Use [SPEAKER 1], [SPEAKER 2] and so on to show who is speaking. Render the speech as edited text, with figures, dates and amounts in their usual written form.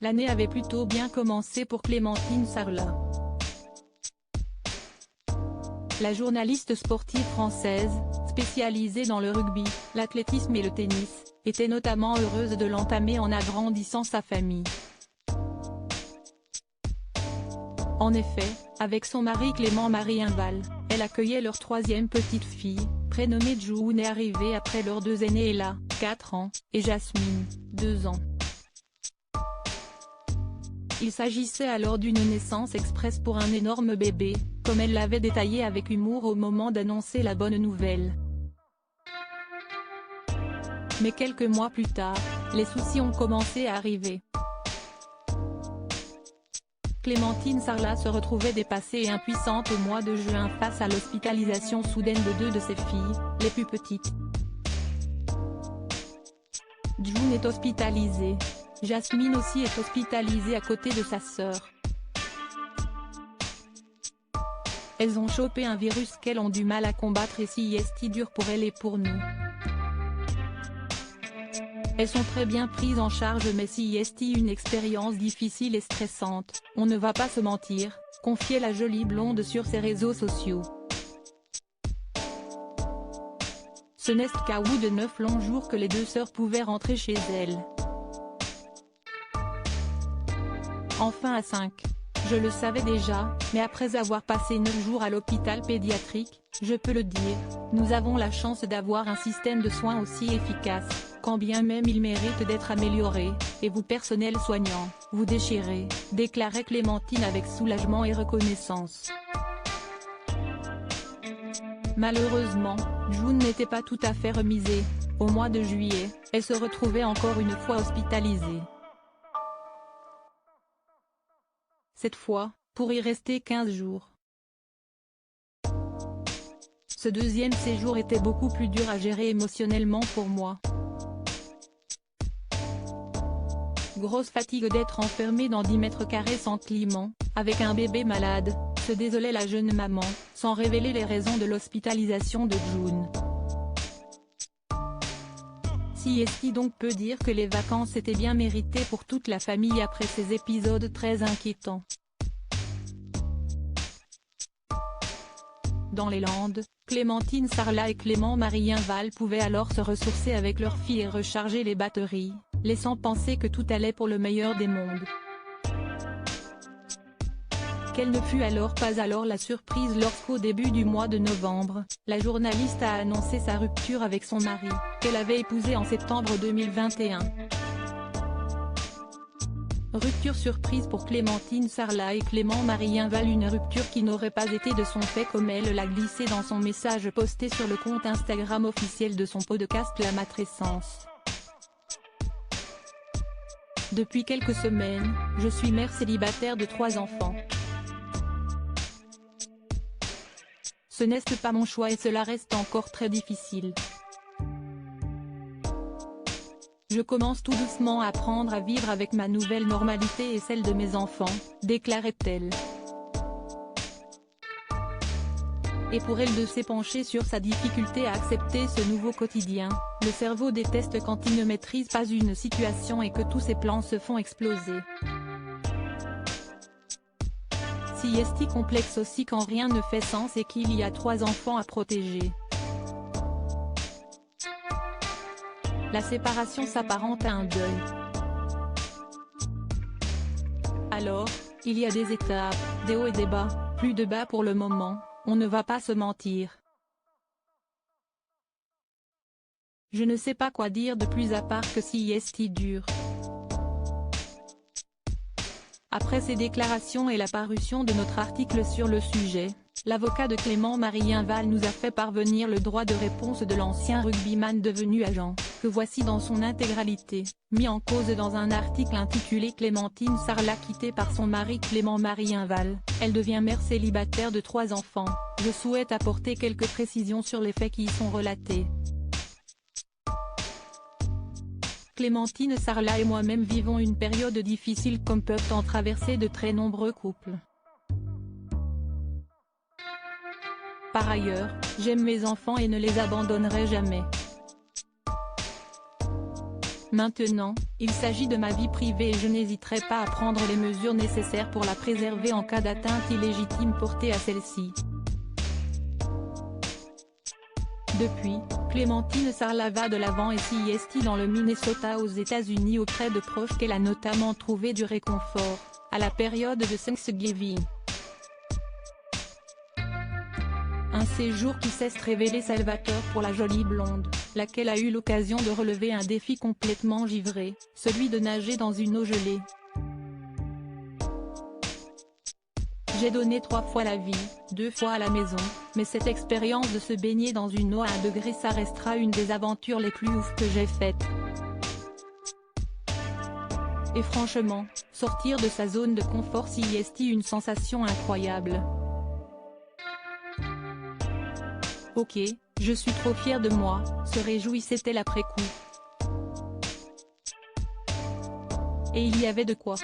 [SPEAKER 1] L'année avait plutôt bien commencé pour Clémentine Sarlat. La journaliste sportive française, spécialisée dans le rugby, l'athlétisme et le tennis, était notamment heureuse de l'entamer en agrandissant sa famille. En effet, avec son mari Clément Marienval, elle accueillait leur troisième petite fille, prénommée June, arrivée après leurs deux aînés Ella, 4 ans, et Jasmine, 2 ans. Il s'agissait alors d'une naissance express pour un énorme bébé, comme elle l'avait détaillé avec humour au moment d'annoncer la bonne nouvelle. Mais quelques mois plus tard, les soucis ont commencé à arriver. Clémentine Sarlat se retrouvait dépassée et impuissante au mois de juin face à l'hospitalisation soudaine de 2 de ses filles, les plus petites. June est hospitalisée. Jasmine aussi est hospitalisée à côté de sa sœur. Elles ont chopé un virus qu'elles ont du mal à combattre et si dur pour elles et pour nous. Elles sont très bien prises en charge mais si une expérience difficile et stressante, on ne va pas se mentir, confiait la jolie blonde sur ses réseaux sociaux. Ce n'est qu'à bout de 9 longs jours que les 2 sœurs pouvaient rentrer chez elles. Enfin à 5. Je le savais déjà, mais après avoir passé 9 jours à l'hôpital pédiatrique, je peux le dire, nous avons la chance d'avoir un système de soins aussi efficace, quand bien même il mérite d'être amélioré, et vous personnel soignant, vous déchirez, déclarait Clémentine avec soulagement et reconnaissance. Malheureusement, June n'était pas tout à fait remisée. Au mois de juillet, elle se retrouvait encore une fois hospitalisée. Cette fois, pour y rester 15 jours. Ce deuxième séjour était beaucoup plus dur à gérer émotionnellement pour moi. Grosse fatigue d'être enfermée dans 10 mètres carrés sans climat, avec un bébé malade, se désolait la jeune maman, sans révéler les raisons de l'hospitalisation de June. Si donc peut dire que les vacances étaient bien méritées pour toute la famille après ces épisodes très inquiétants. Dans les Landes, Clémentine Sarlat et Clément Marienval pouvaient alors se ressourcer avec leur fille et recharger les batteries, laissant penser que tout allait pour le meilleur des mondes. Quelle ne fut alors pas la surprise lorsqu'au début du mois de novembre, la journaliste a annoncé sa rupture avec son mari, qu'elle avait épousé en septembre 2021. Rupture surprise pour Clémentine Sarlat et Clément Marienval, une rupture qui n'aurait pas été de son fait comme elle l'a glissé dans son message posté sur le compte Instagram officiel de son podcast La Matrescence. Depuis quelques semaines, je suis mère célibataire de 3 enfants. Ce n'est pas mon choix et cela reste encore très difficile. Je commence tout doucement à apprendre à vivre avec ma nouvelle normalité et celle de mes enfants, déclarait-elle. Et pour elle de s'épancher sur sa difficulté à accepter ce nouveau quotidien, le cerveau déteste quand il ne maîtrise pas une situation et que tous ses plans se font exploser. Si complexe aussi quand rien ne fait sens et qu'il y a 3 enfants à protéger. La séparation s'apparente à un deuil. Alors, il y a des étapes, des hauts et des bas, plus de bas pour le moment, on ne va pas se mentir. Je ne sais pas quoi dire de plus à part que si dur. Après ces déclarations et la parution de notre article sur le sujet, l'avocat de Clément Marienval nous a fait parvenir le droit de réponse de l'ancien rugbyman devenu agent, que voici dans son intégralité, mis en cause dans un article intitulé Clémentine Sarlat quittée par son mari Clément Marienval, elle devient mère célibataire de 3 enfants, je souhaite apporter quelques précisions sur les faits qui y sont relatés. Clémentine Sarlat et moi-même vivons une période difficile comme peuvent en traverser de très nombreux couples. Par ailleurs, j'aime mes enfants et ne les abandonnerai jamais. Maintenant, il s'agit de ma vie privée et je n'hésiterai pas à prendre les mesures nécessaires pour la préserver en cas d'atteinte illégitime portée à celle-ci. Depuis, Clémentine Sarlat va de l'avant et s'y est dans le Minnesota aux États-Unis auprès de proches qu'elle a notamment trouvé du réconfort, à la période de Thanksgiving. Un séjour qui s'est révélé salvateur pour la jolie blonde, laquelle a eu l'occasion de relever un défi complètement givré, celui de nager dans une eau gelée. J'ai donné 3 fois la vie, 2 fois à la maison, mais cette expérience de se baigner dans une eau à 1 degré ça restera une des aventures les plus ouf que j'ai faites. Et franchement, sortir de sa zone de confort s'y est une sensation incroyable. Ok, je suis trop fière de moi, se réjouissait-elle après coup. Et il y avait de quoi.